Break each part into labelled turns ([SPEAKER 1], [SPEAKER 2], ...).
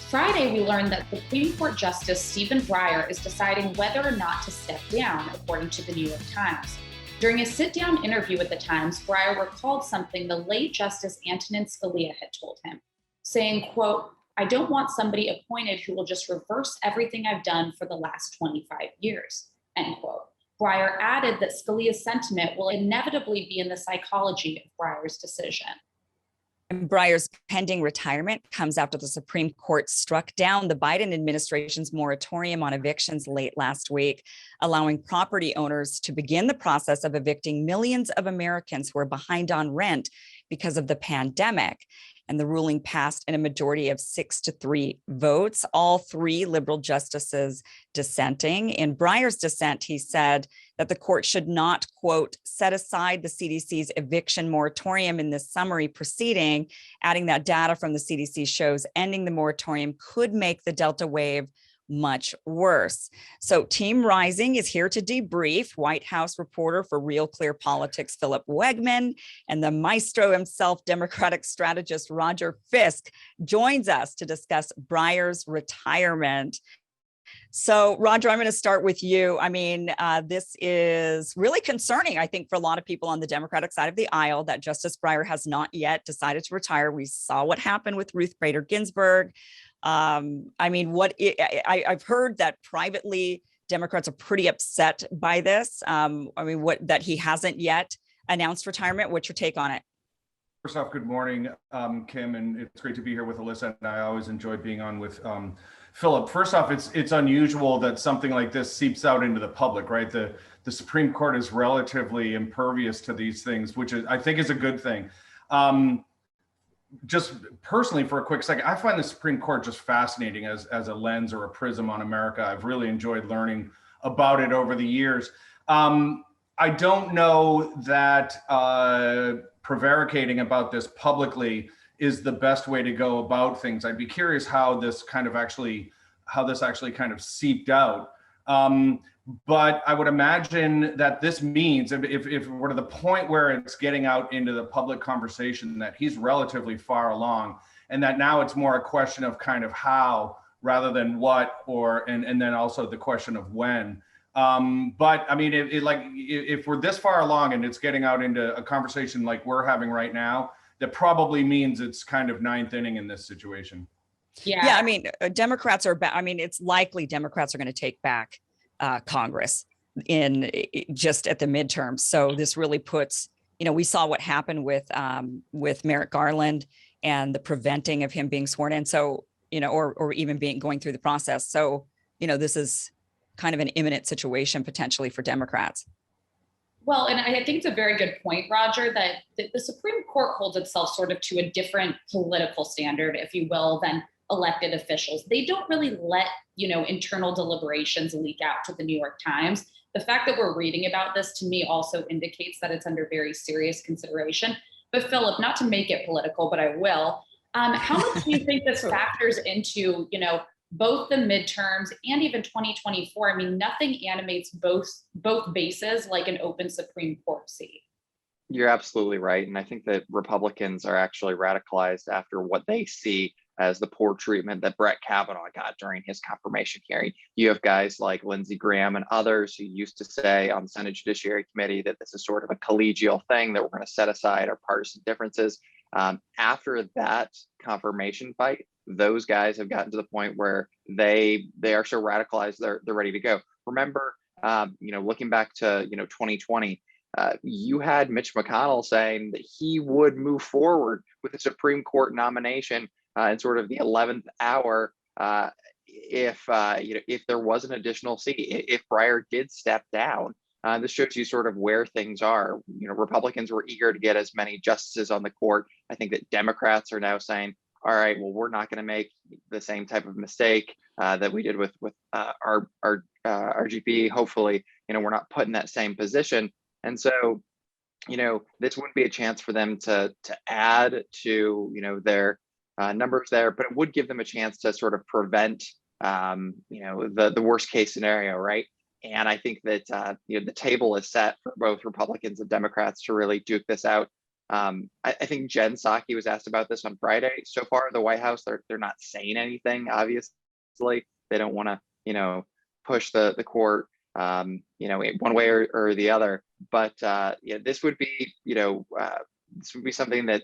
[SPEAKER 1] Friday, we learned that Supreme Court Justice Stephen Breyer is deciding whether or not to step down, according to the New York Times. During a sit-down interview with the Times, Breyer recalled something the late Justice Antonin Scalia had told him, saying, quote, "I don't want somebody appointed who will just reverse everything I've done for the last 25 years, end quote. Breyer added that Scalia's sentiment will inevitably be in the psychology of Breyer's decision.
[SPEAKER 2] And Breyer's pending retirement comes after the Supreme Court struck down the Biden administration's moratorium on evictions late last week, allowing property owners to begin the process of evicting millions of Americans who are behind on rent because of the pandemic. And the ruling passed in a majority of 6-3 votes, all three liberal justices dissenting. In Breyer's dissent, he said that the court should not, quote, set aside the CDC's eviction moratorium in this summary proceeding, adding that data from the CDC shows ending the moratorium could make the Delta wave much worse. So Team Rising is here to debrief. White House reporter for Real Clear Politics, Philip Wegman, and the maestro himself, Democratic strategist Roger Fisk, joins us to discuss Breyers' retirement. So, Roger, I'm going to start with you. I mean, this is really concerning, I think, for a lot of people on the Democratic side of the aisle that Justice Breyer has not yet decided to retire. We saw what happened with Ruth Bader Ginsburg. I mean, I've heard that privately Democrats are pretty upset by this. I mean, that he hasn't yet announced retirement. What's your take on it?
[SPEAKER 3] First off, good morning, Kim, and it's great to be here with Alyssa. And I always enjoy being on with Philip. First off, it's unusual that something like this seeps out into the public, right? The Supreme Court is relatively impervious to these things, which I think is a good thing. Just personally, for a quick second, I find the Supreme Court just fascinating as a lens or a prism on America. I've really enjoyed learning about it over the years. I don't know that prevaricating about this publicly is the best way to go about things. I'd be curious how this actually kind of seeped out. But I would imagine that this means, if we're to the point where it's getting out into the public conversation, that he's relatively far along, and that now it's more a question of kind of how rather than what, and then also the question of when. But I mean, if we're this far along and it's getting out into a conversation like we're having right now, that probably means it's kind of ninth inning in this situation.
[SPEAKER 2] Yeah. I mean, Democrats are I mean, it's likely Democrats are going to take back Congress in just at the midterms. So this really puts, we saw what happened with Merrick Garland and the preventing of him being sworn in. So, or even going through the process. So, this is kind of an imminent situation potentially for Democrats.
[SPEAKER 1] Well, and I think it's a very good point, Roger, that the Supreme Court holds itself sort of to a different political standard, if you will, than elected officials. They don't really let, internal deliberations leak out to the New York Times. The fact that we're reading about this to me also indicates that it's under very serious consideration. But Philip, not to make it political, but I will, how much do you think this factors into, both the midterms and even 2024? I mean, nothing animates both bases like an open Supreme Court seat.
[SPEAKER 4] You're absolutely right. And I think that Republicans are actually radicalized after what they see as the poor treatment that Brett Kavanaugh got during his confirmation hearing. You have guys like Lindsey Graham and others who used to say on the Senate Judiciary Committee that this is sort of a collegial thing, that we're going to set aside our partisan differences. After that confirmation fight, those guys have gotten to the point where they are so radicalized they're ready to go. Remember, looking back to 2020, you had Mitch McConnell saying that he would move forward with a Supreme Court nomination in sort of the 11th hour if there was an additional seat, if Breyer did step down. This shows you sort of where things are. Republicans were eager to get as many justices on the court. I think that Democrats are now saying, all right, well, we're not going to make the same type of mistake that we did with our RGP. Hopefully, we're not put in that same position. And so, this wouldn't be a chance for them to add to, their numbers there, but it would give them a chance to sort of prevent, the worst case scenario, right? And I think that, the table is set for both Republicans and Democrats to really duke this out. I think Jen Psaki was asked about this on Friday. So far, the White House, they're not saying anything. Obviously, they don't want to, push the court, one way or the other. But yeah, this would be, this would be something that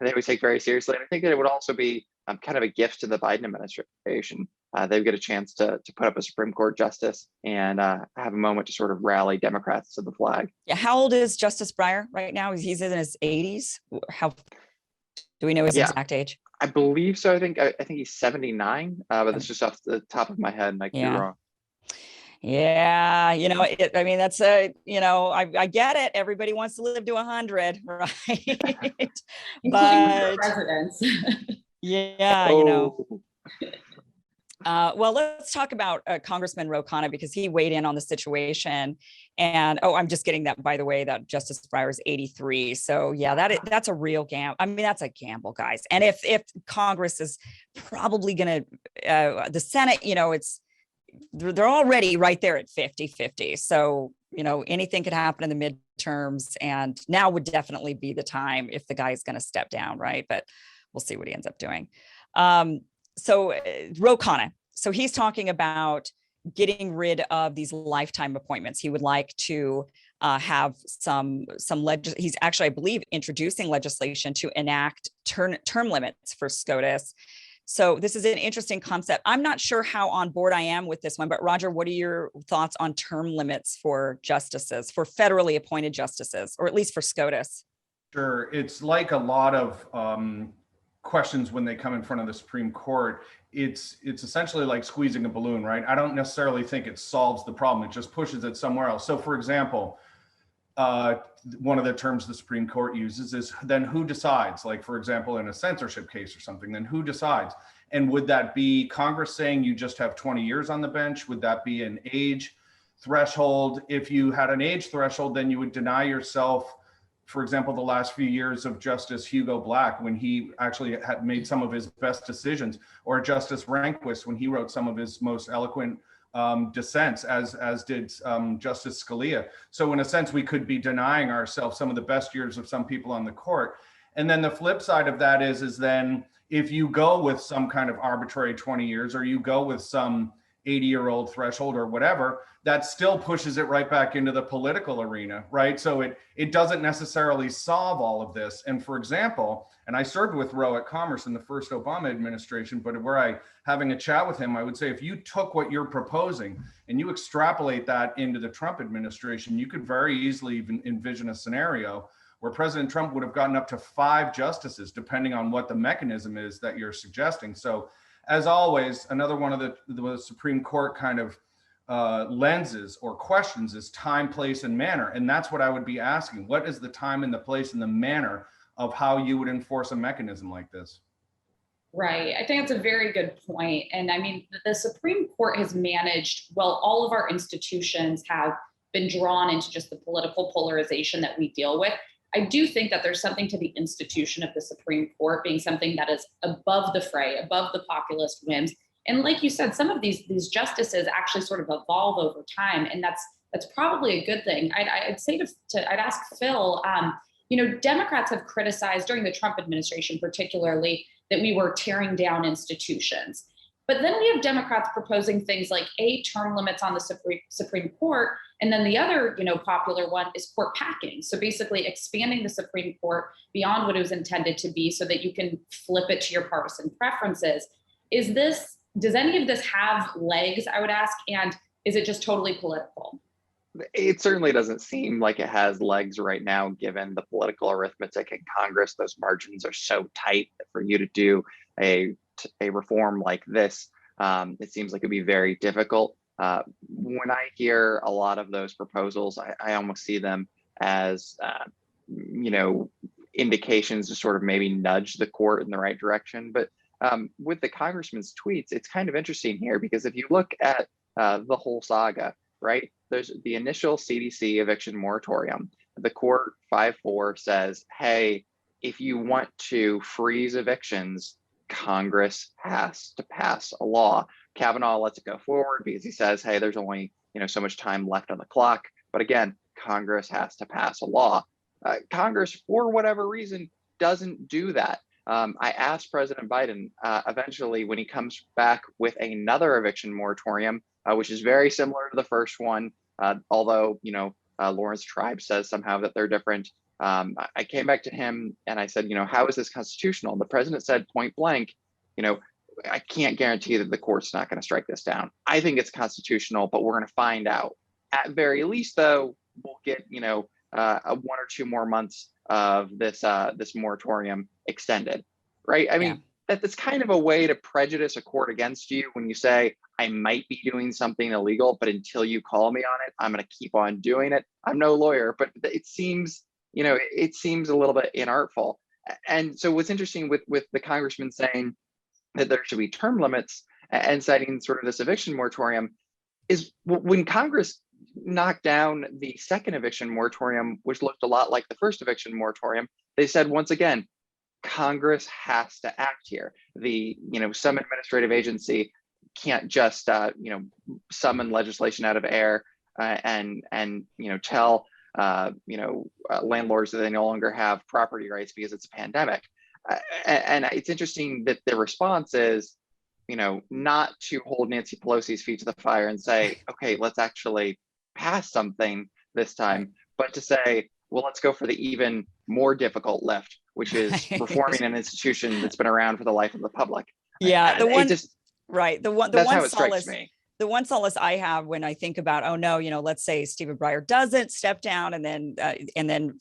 [SPEAKER 4] they would take very seriously. And I think that it would also be kind of a gift to the Biden administration. They've got a chance to put up a Supreme Court justice and have a moment to sort of rally Democrats to the flag.
[SPEAKER 2] Yeah. How old is Justice Breyer right now? He's in his 80s. How do we know his exact age?
[SPEAKER 4] I believe so. I think he's 79, but that's just off the top of my head, and I could be wrong.
[SPEAKER 2] Yeah, I mean, that's I get it. Everybody wants to live to 100, right?
[SPEAKER 1] Including presidents.
[SPEAKER 2] Yeah, well, let's talk about Congressman Ro Khanna, because he weighed in on the situation. And I'm just getting that, by the way, that Justice Breyer is 83. So yeah, that's a real gamble. I mean, that's a gamble, guys. And if Congress is probably going to, the Senate, they're already right there at 50-50. So, anything could happen in the midterms, and now would definitely be the time if the guy is going to step down, right? But we'll see what he ends up doing. So Ro Khanna, so he's talking about getting rid of these lifetime appointments. He would like to have he's actually, I believe, introducing legislation to enact term limits for SCOTUS. So this is an interesting concept. I'm not sure how on board I am with this one, but Roger, what are your thoughts on term limits for justices, for federally appointed justices, or at least for SCOTUS?
[SPEAKER 3] Sure. It's like a lot of questions when they come in front of the Supreme Court. It's essentially like squeezing a balloon, right? I don't necessarily think it solves the problem. It just pushes it somewhere else. So for example, one of the terms the Supreme Court uses is then who decides, like, for example, in a censorship case or something, then who decides? And would that be Congress saying you just have 20 years on the bench? Would that be an age threshold? If you had an age threshold, then you would deny yourself, for example, the last few years of Justice Hugo Black, when he actually had made some of his best decisions, or Justice Rehnquist, when he wrote some of his most eloquent dissents, as did Justice Scalia. So in a sense, we could be denying ourselves some of the best years of some people on the court. And then the flip side of that is then if you go with some kind of arbitrary 20 years, or you go with some 80-year-old threshold or whatever, that still pushes it right back into the political arena, right? So it doesn't necessarily solve all of this. And for example, and I served with Roe at Commerce in the first Obama administration, but having a chat with him, I would say, if you took what you're proposing and you extrapolate that into the Trump administration, you could very easily even envision a scenario where President Trump would have gotten up to 5 justices, depending on what the mechanism is that you're suggesting. So as always, another one of the Supreme Court kind of lenses or questions is time, place, and manner. And that's what I would be asking. What is the time and the place and the manner of how you would enforce a mechanism like this?
[SPEAKER 1] Right. I think that's a very good point. And I mean, the Supreme Court has managed, well, all of our institutions have been drawn into just the political polarization that we deal with. I do think that there's something to the institution of the Supreme Court being something that is above the fray, above the populist whims. And like you said, some of these justices actually sort of evolve over time, and that's probably a good thing. I'd say I'd ask Phil. Democrats have criticized during the Trump administration, particularly, that we were tearing down institutions. But then we have Democrats proposing things like term limits on the Supreme Court. And then the other, popular one is court packing. So basically expanding the Supreme Court beyond what it was intended to be so that you can flip it to your partisan preferences. Does any of this have legs, I would ask? And is it just totally political?
[SPEAKER 4] It certainly doesn't seem like it has legs right now, given the political arithmetic in Congress. Those margins are so tight that for you to do a reform like this, it seems like it'd be very difficult. When I hear a lot of those proposals, I almost see them as, indications to sort of maybe nudge the court in the right direction. But with the congressman's tweets, it's kind of interesting here, because if you look at the whole saga, right, there's the initial CDC eviction moratorium. The court 5-4 says, hey, if you want to freeze evictions, Congress has to pass a law. Kavanaugh lets it go forward because he says, hey, there's only so much time left on the clock. But again, Congress has to pass a law. Congress, for whatever reason, doesn't do that. I asked President Biden eventually when he comes back with another eviction moratorium, which is very similar to the first one, although, Lawrence Tribe says somehow that they're different. I came back to him and I said, how is this constitutional? The president said point blank, I can't guarantee that the court's not going to strike this down. I think it's constitutional, but we're going to find out. At very least, though, we'll get, 1 or 2 more months of this moratorium extended, right? I mean, that's kind of a way to prejudice a court against you when you say, I might be doing something illegal, but until you call me on it, I'm going to keep on doing it. I'm no lawyer, but it seems, it seems a little bit inartful. And so what's interesting with the congressman saying that there should be term limits and citing sort of this eviction moratorium is when Congress knocked down the second eviction moratorium, which looked a lot like the first eviction moratorium, they said, once again, Congress has to act here. Some administrative agency can't just, summon legislation out of air and tell, landlords that they no longer have property rights because it's a pandemic. And it's interesting that the response is, not to hold Nancy Pelosi's feet to the fire and say, okay, let's actually pass something this time, but to say, well, let's go for the even more difficult lift, which is reforming an institution that's been around for the life of the public.
[SPEAKER 2] Yeah,
[SPEAKER 4] that's how it strikes
[SPEAKER 2] solace.
[SPEAKER 4] me.
[SPEAKER 2] The one solace I have when I think about, oh no, let's say Stephen Breyer doesn't step down, and then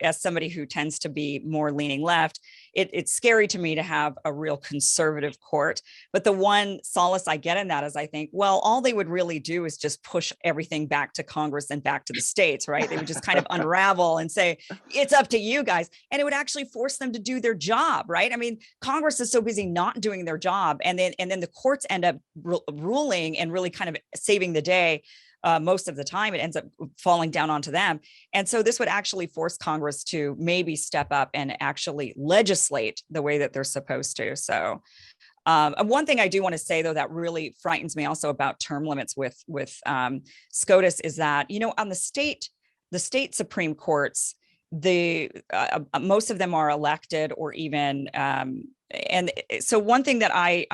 [SPEAKER 2] as somebody who tends to be more leaning left, it's scary to me to have a real conservative court. But the one solace I get in that is I think, well, all they would really do is just push everything back to Congress and back to the states, right? They would just kind of unravel and say, it's up to you guys. And it would actually force them to do their job, right? I mean, Congress is so busy not doing their job. And then the courts end up ruling and really kind of saving the day. Most of the time, it ends up falling down onto them. And so this would actually force Congress to maybe step up and actually legislate the way that they're supposed to. So one thing I do want to say, though, that really frightens me also about term limits with SCOTUS is that, on the state Supreme Courts, most of them are elected or even, and so one thing that I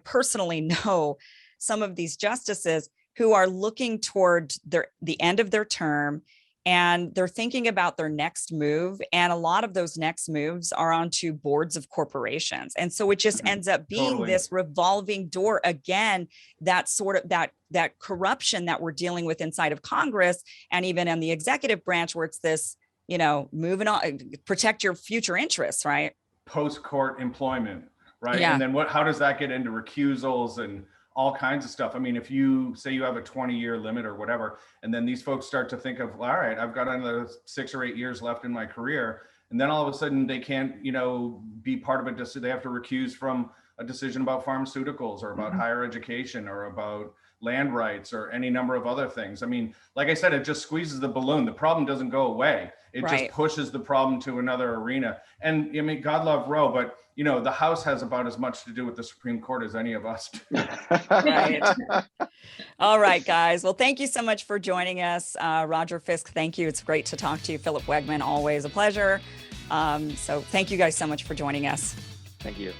[SPEAKER 2] personally know some of these justices who are looking toward the end of their term, and they're thinking about their next move. And a lot of those next moves are onto boards of corporations. And so it just ends up being this revolving door again, that sort of that corruption that we're dealing with inside of Congress and even in the executive branch, where it's this, moving on, protect your future interests, right?
[SPEAKER 3] Post-court employment, right?
[SPEAKER 2] Yeah.
[SPEAKER 3] And then how does that get into recusals and all kinds of stuff? I mean, if you say you have a 20-year limit or whatever, and then these folks start to think of, all right, I've got another 6 or 8 years left in my career, and then all of a sudden they can't, be part of it. They have to recuse from a decision about pharmaceuticals or about higher education or about land rights or any number of other things. I mean, like I said, it just squeezes the balloon. The problem doesn't go away. It just pushes the problem to another arena. And I mean, God love Roe, but the House has about as much to do with the Supreme Court as any of us do.
[SPEAKER 2] Right. All right, guys. Well, thank you so much for joining us. Roger Fisk, thank you. It's great to talk to you. Philip Wegman, always a pleasure. So thank you guys so much for joining us.
[SPEAKER 4] Thank you.